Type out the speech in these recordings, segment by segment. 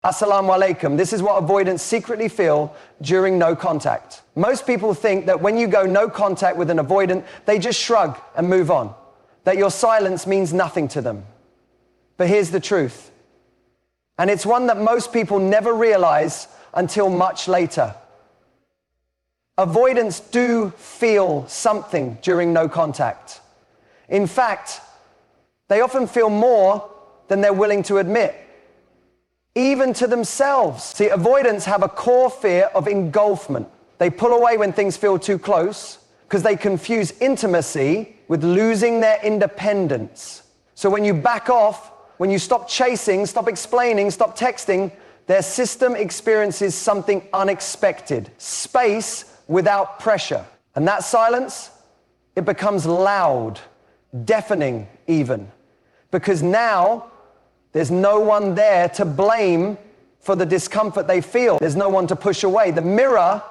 Assalamu alaikum. This is what avoidants secretly feel during no contact. Most people think that when you go no contact with an avoidant, they just shrug and move on, that your silence means nothing to them. But here's the truth, and it's one that most people never realize until much later. Avoidants do feel something during no contact. In fact, they often feel more than they're willing to admit, even to themselves. See, avoidants have a core fear of engulfment. They pull away when things feel too close because they confuse intimacy with losing their independence. So when you back off, when you stop chasing, stop explaining, stop texting, their system experiences something unexpected. Space without pressure. And that silence, it becomes loud, deafening even. Because now, there's no one there to blame for the discomfort they feel. There's no one to push away. The mirror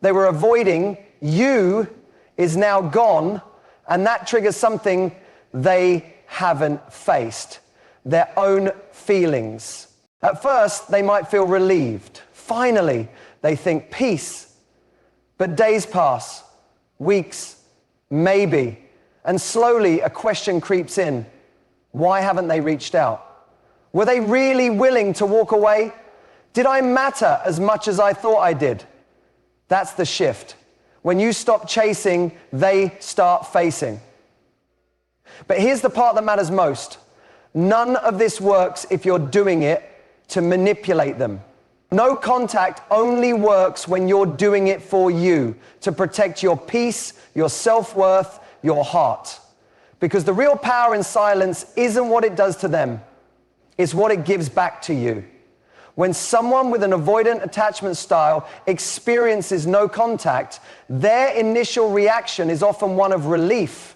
they were avoiding, you, is now gone, and that triggers something they haven't faced, their own feelings. At first, they might feel relieved. Finally, they think peace. But days pass, weeks, maybe, and slowly a question creeps in. Why haven't they reached out? Were they really willing to walk away? Did I matter as much as I thought I did? That's the shift. When you stop chasing, they start facing. But here's the part that matters most. None of this works if you're doing it to manipulate them. No contact only works when you're doing it for you, to protect your peace, your self-worth, your heart. Because the real power in silence isn't what it does to them. It's what it gives back to you. When someone with an avoidant attachment style experiences no contact, their initial reaction is often one of relief.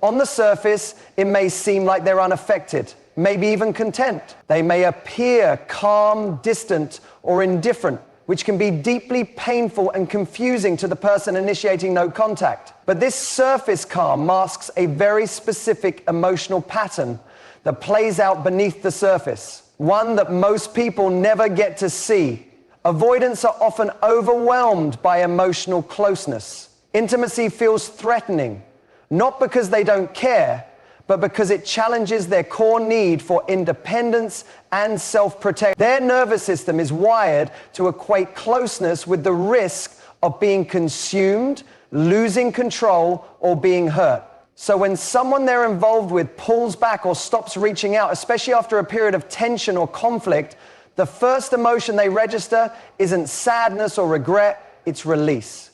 On the surface, it may seem like they're unaffected, maybe even content. They may appear calm, distant, or indifferent, which can be deeply painful and confusing to the person initiating no contact. But this surface calm masks a very specific emotional pattern that plays out beneath the surface, one that most people never get to see. Avoidants are often overwhelmed by emotional closeness. Intimacy feels threatening, not because they don't care, but because it challenges their core need for independence and self-protection. Their nervous system is wired to equate closeness with the risk of being consumed, losing control, or being hurt. So when someone they're involved with pulls back or stops reaching out, especially after a period of tension or conflict, the first emotion they register isn't sadness or regret, it's release.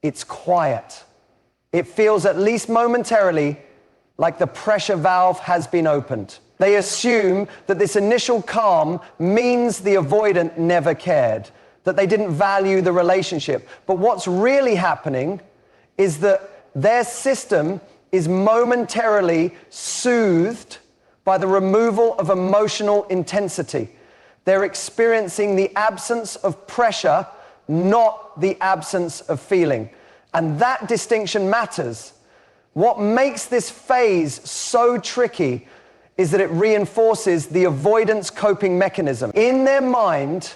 It's quiet. It feels, at least momentarily, like the pressure valve has been opened. They assume that this initial calm means the avoidant never cared, that they didn't value the relationship. But what's really happening is that their system is momentarily soothed by the removal of emotional intensity. They're experiencing the absence of pressure, not the absence of feeling. And that distinction matters. What makes this phase so tricky is that it reinforces the avoidance coping mechanism. In their mind,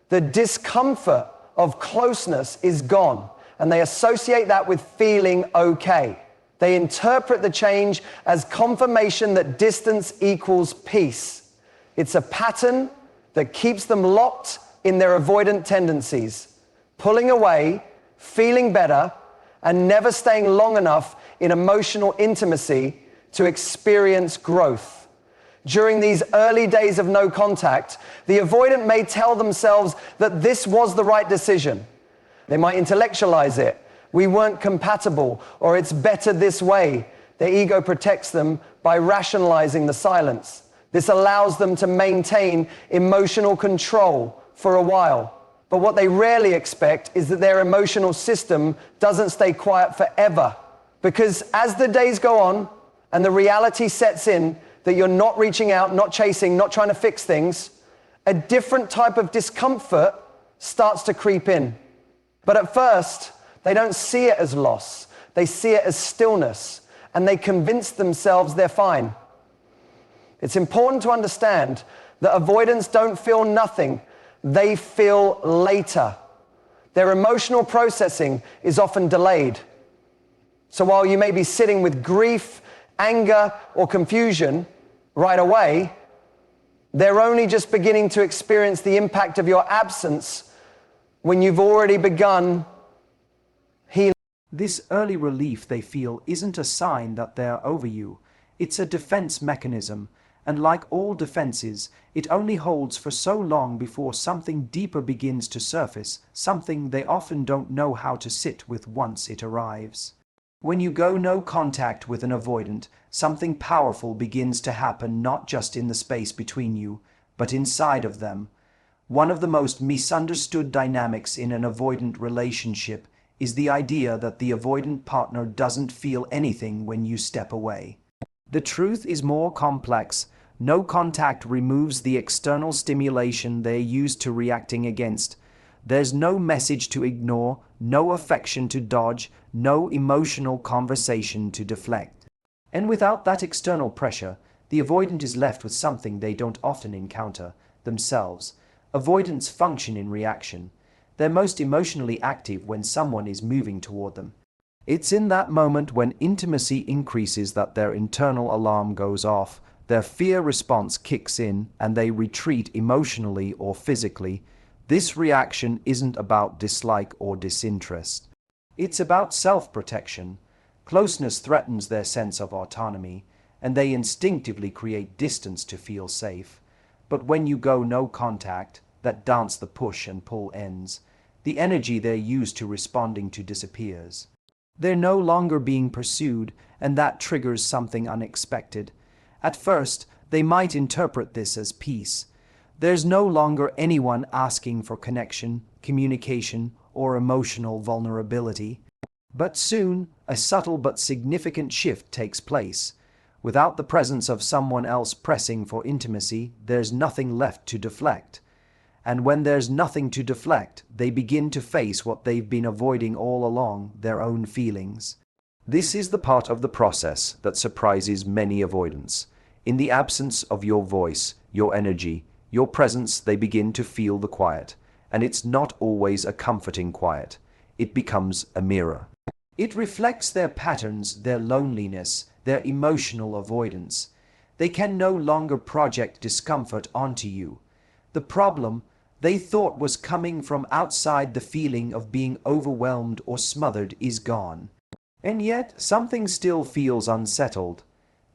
the discomfort of closeness is gone, and they associate that with feeling okay. They interpret the change as confirmation that distance equals peace. It's a pattern that keeps them locked in their avoidant tendencies, pulling away, feeling better, and never staying long enough in emotional intimacy to experience growth. During these early days of no contact, the avoidant may tell themselves that this was the right decision. They might intellectualize it. We weren't compatible, or it's better this way. Their ego protects them by rationalizing the silence. This allows them to maintain emotional control for a while. But what they rarely expect is that their emotional system doesn't stay quiet forever. Because as the days go on and the reality sets in that you're not reaching out, not chasing, not trying to fix things, a different type of discomfort starts to creep in. But at first, they don't see it as loss. They see it as stillness, and they convince themselves they're fine. It's important to understand that avoidants don't feel nothing, they feel later. Their emotional processing is often delayed. So while you may be sitting with grief, anger, or confusion right away, they're only just beginning to experience the impact of your absence when you've already begun healing. This early relief they feel isn't a sign that they're over you. It's a defense mechanism, and like all defenses, it only holds for so long before something deeper begins to surface, something they often don't know how to sit with once it arrives. When you go no contact with an avoidant, something powerful begins to happen, not just in the space between you, but inside of them. One of the most misunderstood dynamics in an avoidant relationship is the idea that the avoidant partner doesn't feel anything when you step away. The truth is more complex. No contact removes the external stimulation they're used to reacting against. There's no message to ignore, no affection to dodge, no emotional conversation to deflect. And without that external pressure, the avoidant is left with something they don't often encounter, themselves. Avoidants function in reaction. They're most emotionally active when someone is moving toward them. It's in that moment when intimacy increases that their internal alarm goes off, their fear response kicks in, and they retreat emotionally or physically. This reaction isn't about dislike or disinterest. It's about self-protection. Closeness threatens their sense of autonomy, and they instinctively create distance to feel safe. But when you go no contact, that dance the push and pull ends. The energy they're used to responding to disappears. They're no longer being pursued, and that triggers something unexpected. At first, they might interpret this as peace. There's no longer anyone asking for connection, communication, or emotional vulnerability. But soon, a subtle but significant shift takes place. Without the presence of someone else pressing for intimacy, there's nothing left to deflect. And when there's nothing to deflect, they begin to face what they've been avoiding all along, their own feelings. This is the part of the process that surprises many avoidants. In the absence of your voice, your energy, your presence, they begin to feel the quiet. And it's not always a comforting quiet. It becomes a mirror. It reflects their patterns, their loneliness, their emotional avoidance. They can no longer project discomfort onto you. The problem they thought was coming from outside the feeling of being overwhelmed or smothered is gone. And yet, something still feels unsettled.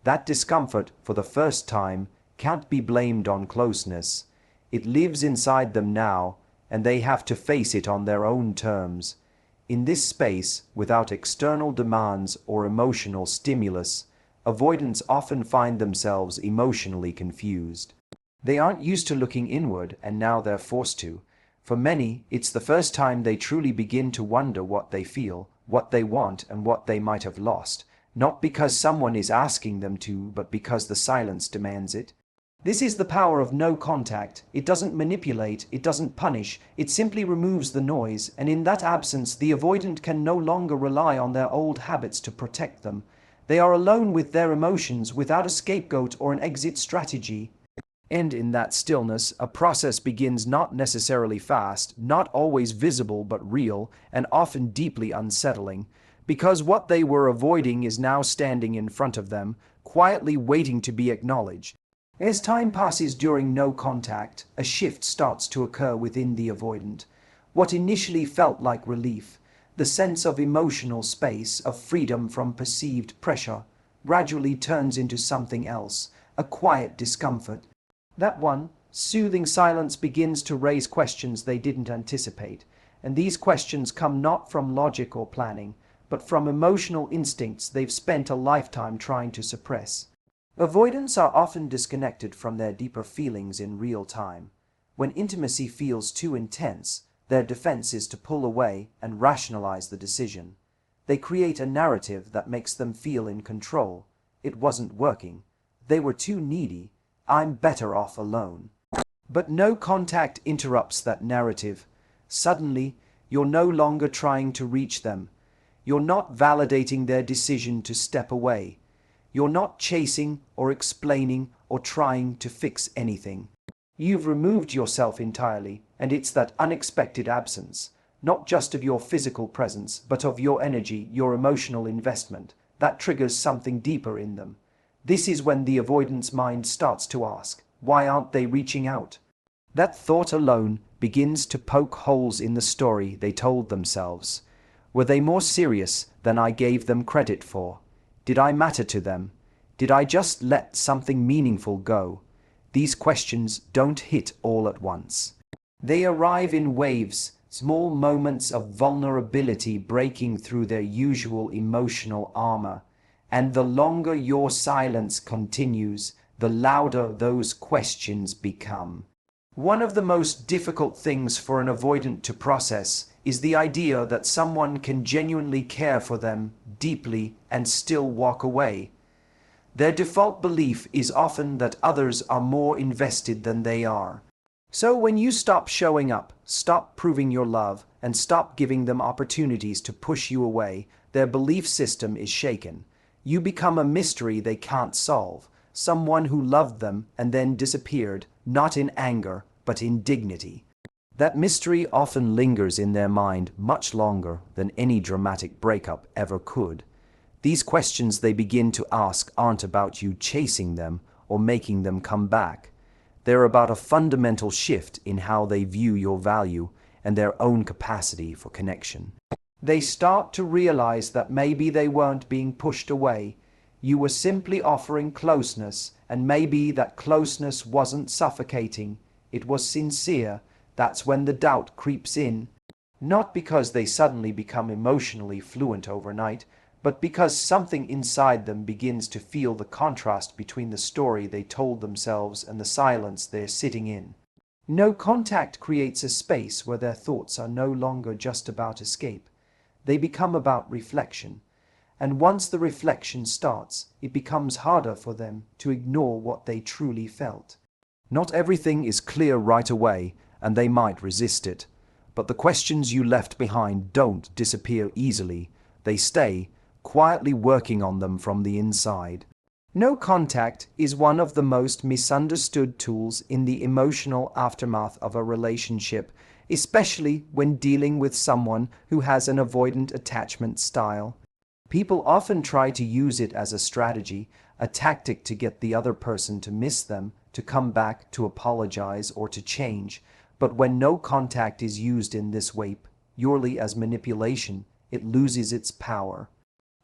That discomfort, for the first time, can't be blamed on closeness. It lives inside them now, and they have to face it on their own terms. In this space, without external demands or emotional stimulus, avoidants often find themselves emotionally confused. They aren't used to looking inward, and now they're forced to. For many, it's the first time they truly begin to wonder what they feel, what they want, and what they might have lost, not because someone is asking them to, but because the silence demands it. This is the power of no contact. It doesn't manipulate, it doesn't punish, it simply removes the noise, and in that absence, the avoidant can no longer rely on their old habits to protect them. They are alone with their emotions, without a scapegoat or an exit strategy. And in that stillness, a process begins, not necessarily fast, not always visible but real, and often deeply unsettling, because what they were avoiding is now standing in front of them, quietly waiting to be acknowledged. As time passes during no contact, a shift starts to occur within the avoidant. What initially felt like relief, the sense of emotional space, of freedom from perceived pressure, gradually turns into something else, a quiet discomfort. That one, soothing silence begins to raise questions they didn't anticipate, and these questions come not from logic or planning, but from emotional instincts they've spent a lifetime trying to suppress. Avoidants are often disconnected from their deeper feelings in real time. When intimacy feels too intense, their defense is to pull away and rationalize the decision. They create a narrative that makes them feel in control. It wasn't working. They were too needy. I'm better off alone. But no contact interrupts that narrative. Suddenly, you're no longer trying to reach them. You're not validating their decision to step away. You're not chasing or explaining or trying to fix anything. You've removed yourself entirely, and it's that unexpected absence, not just of your physical presence, but of your energy, your emotional investment, that triggers something deeper in them. This is when the avoidance mind starts to ask, why aren't they reaching out? That thought alone begins to poke holes in the story they told themselves. Were they more serious than I gave them credit for? Did I matter to them? Did I just let something meaningful go? These questions don't hit all at once. They arrive in waves, small moments of vulnerability breaking through their usual emotional armor. And the longer your silence continues, the louder those questions become. One of the most difficult things for an avoidant to process is the idea that someone can genuinely care for them deeply and still walk away. Their default belief is often that others are more invested than they are. So when you stop showing up, stop proving your love, and stop giving them opportunities to push you away, their belief system is shaken. You become a mystery they can't solve, someone who loved them and then disappeared, not in anger, but in dignity. That mystery often lingers in their mind much longer than any dramatic breakup ever could. These questions they begin to ask aren't about you chasing them or making them come back. They're about a fundamental shift in how they view your value and their own capacity for connection. They start to realize that maybe they weren't being pushed away. You were simply offering closeness, and maybe that closeness wasn't suffocating. It was sincere. That's when the doubt creeps in. Not because they suddenly become emotionally fluent overnight, but because something inside them begins to feel the contrast between the story they told themselves and the silence they're sitting in. No contact creates a space where their thoughts are no longer just about escape. They become about reflection. And once the reflection starts, it becomes harder for them to ignore what they truly felt. Not everything is clear right away, and they might resist it. But the questions you left behind don't disappear easily. They stay, quietly working on them from the inside. No contact is one of the most misunderstood tools in the emotional aftermath of a relationship, especially when dealing with someone who has an avoidant attachment style. People often try to use it as a strategy, a tactic to get the other person to miss them, to come back, to apologize, or to change. But when no contact is used in this way, purely as manipulation, it loses its power.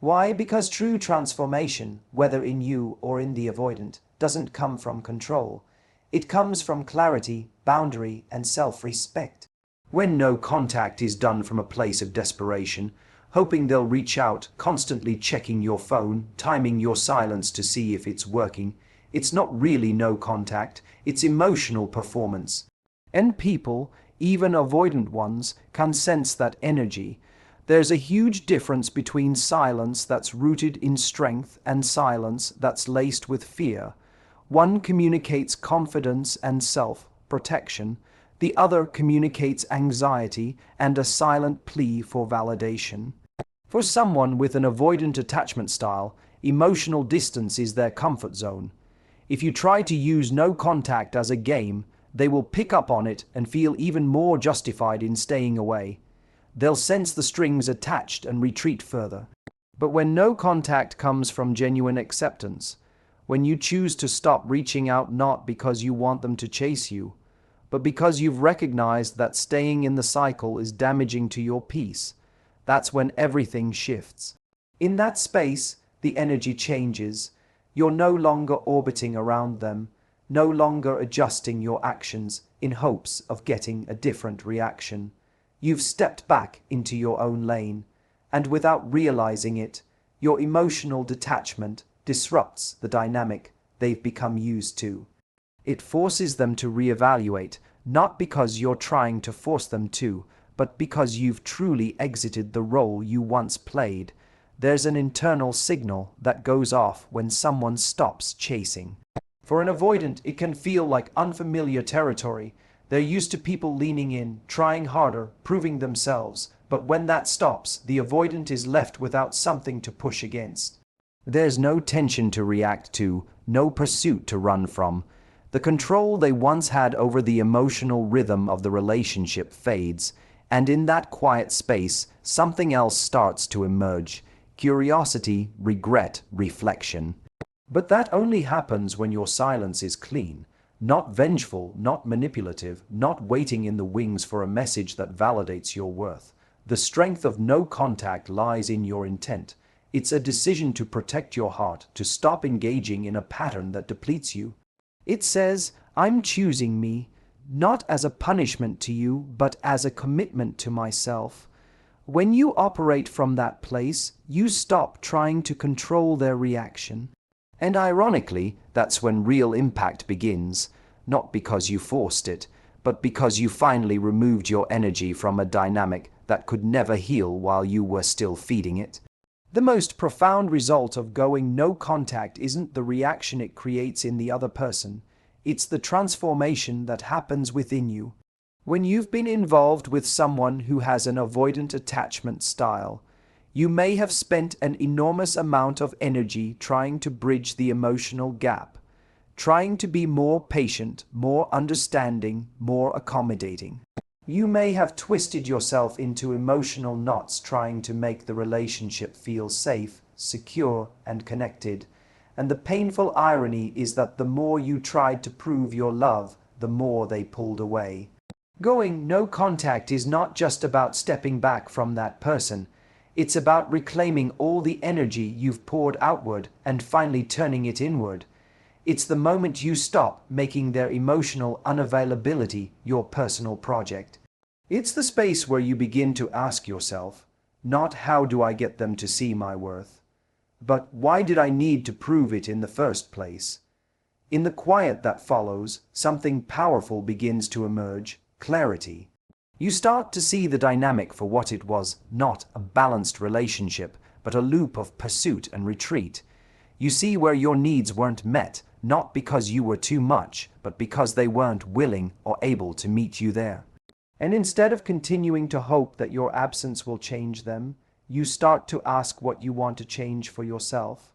Why? Because true transformation, whether in you or in the avoidant, doesn't come from control. It comes from clarity, boundary, and self-respect. When no contact is done from a place of desperation, hoping they'll reach out, constantly checking your phone, timing your silence to see if it's working, it's not really no contact, it's emotional performance. And people, even avoidant ones, can sense that energy. There's a huge difference between silence that's rooted in strength and silence that's laced with fear. One communicates confidence and self-protection. The other communicates anxiety and a silent plea for validation. For someone with an avoidant attachment style, emotional distance is their comfort zone. If you try to use no contact as a game, they will pick up on it and feel even more justified in staying away. They'll sense the strings attached and retreat further. But when no contact comes from genuine acceptance, when you choose to stop reaching out not because you want them to chase you, but because you've recognized that staying in the cycle is damaging to your peace, that's when everything shifts. In that space, the energy changes. You're no longer orbiting around them, no longer adjusting your actions in hopes of getting a different reaction. You've stepped back into your own lane, and without realizing it, your emotional detachment disrupts the dynamic they've become used to. It forces them to reevaluate, not because you're trying to force them to, but because you've truly exited the role you once played. There's an internal signal that goes off when someone stops chasing. For an avoidant, it can feel like unfamiliar territory. They're used to people leaning in, trying harder, proving themselves. But when that stops, the avoidant is left without something to push against. There's no tension to react to, no pursuit to run from. The control they once had over the emotional rhythm of the relationship fades, and in that quiet space, something else starts to emerge: curiosity, regret, reflection. But that only happens when your silence is clean, not vengeful, not manipulative, not waiting in the wings for a message that validates your worth. The strength of no contact lies in your intent. It's a decision to protect your heart, to stop engaging in a pattern that depletes you. It says, I'm choosing me, not as a punishment to you, but as a commitment to myself. When you operate from that place, you stop trying to control their reaction. And ironically, that's when real impact begins, not because you forced it, but because you finally removed your energy from a dynamic that could never heal while you were still feeding it. The most profound result of going no contact isn't the reaction it creates in the other person. It's the transformation that happens within you. When you've been involved with someone who has an avoidant attachment style, you may have spent an enormous amount of energy trying to bridge the emotional gap, trying to be more patient, more understanding, more accommodating. You may have twisted yourself into emotional knots trying to make the relationship feel safe, secure, and connected. And the painful irony is that the more you tried to prove your love, the more they pulled away. Going no contact is not just about stepping back from that person. It's about reclaiming all the energy you've poured outward and finally turning it inward. It's the moment you stop making their emotional unavailability your personal project. It's the space where you begin to ask yourself, not how do I get them to see my worth, but why did I need to prove it in the first place? In the quiet that follows, something powerful begins to emerge: clarity. You start to see the dynamic for what it was: not a balanced relationship, but a loop of pursuit and retreat. You see where your needs weren't met, not because you were too much, but because they weren't willing or able to meet you there. And instead of continuing to hope that your absence will change them, you start to ask what you want to change for yourself.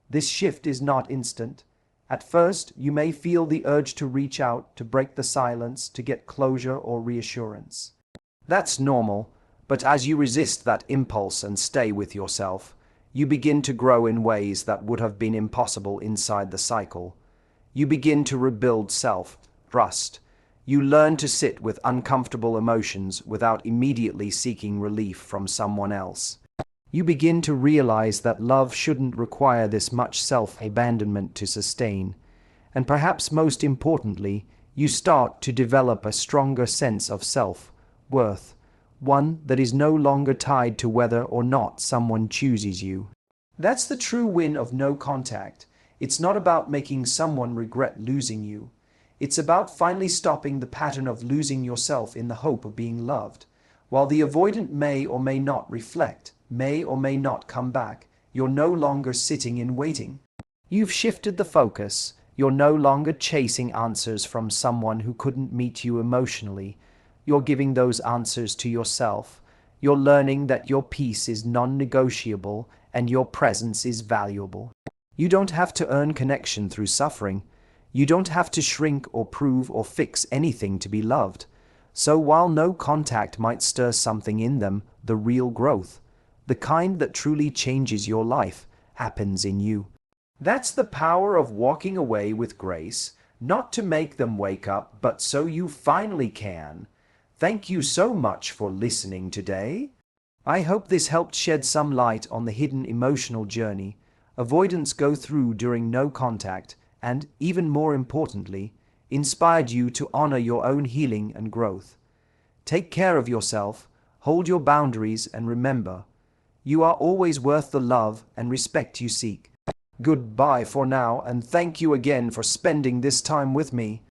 This shift is not instant. At first, you may feel the urge to reach out, to break the silence, to get closure or reassurance. That's normal, but as you resist that impulse and stay with yourself, you begin to grow in ways that would have been impossible inside the cycle. You begin to rebuild self-trust. You learn to sit with uncomfortable emotions without immediately seeking relief from someone else. You begin to realize that love shouldn't require this much self-abandonment to sustain. And perhaps most importantly, you start to develop a stronger sense of self-worth, one that is no longer tied to whether or not someone chooses you. That's the true win of no contact. It's not about making someone regret losing you. It's about finally stopping the pattern of losing yourself in the hope of being loved. While the avoidant may or may not reflect, may or may not come back, you're no longer sitting in waiting. You've shifted the focus. You're no longer chasing answers from someone who couldn't meet you emotionally. You're giving those answers to yourself. You're learning that your peace is non-negotiable and your presence is valuable. You don't have to earn connection through suffering. You don't have to shrink or prove or fix anything to be loved. So while no contact might stir something in them, the real growth, the kind that truly changes your life, happens in you. That's the power of walking away with grace, not to make them wake up, but so you finally can. Thank you so much for listening today. I hope this helped shed some light on the hidden emotional journey avoidants go through during no contact, and, even more importantly, inspired you to honor your own healing and growth. Take care of yourself, hold your boundaries, and remember, you are always worth the love and respect you seek. Goodbye for now, and thank you again for spending this time with me.